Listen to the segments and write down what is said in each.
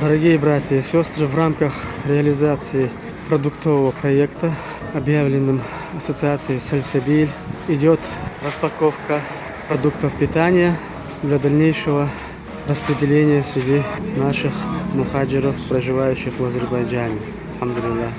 Дорогие братья и сестры, в рамках реализации продуктового проекта, объявленным Ассоциацией Сальсабиль, идет распаковка продуктов питания для дальнейшего распределения среди наших мухаджиров, проживающих в Азербайджане. Алхамдулиллах.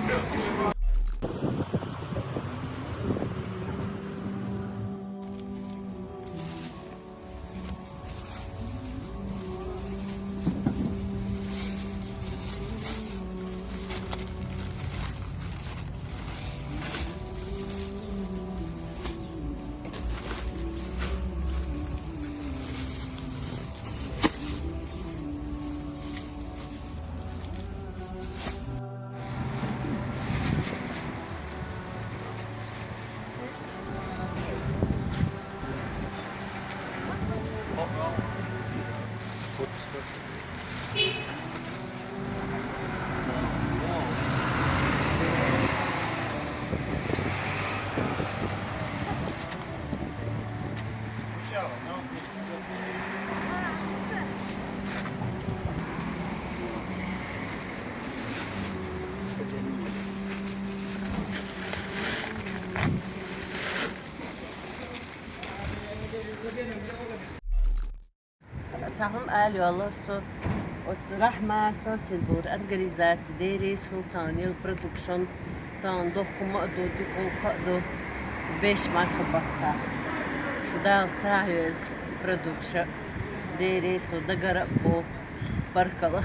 Tahım Ali olursa rahma silbur organizacji deri sultaniyel production tan dokuma do dikol do 5 marka şu da sahil production deri su da garab bu barkalı.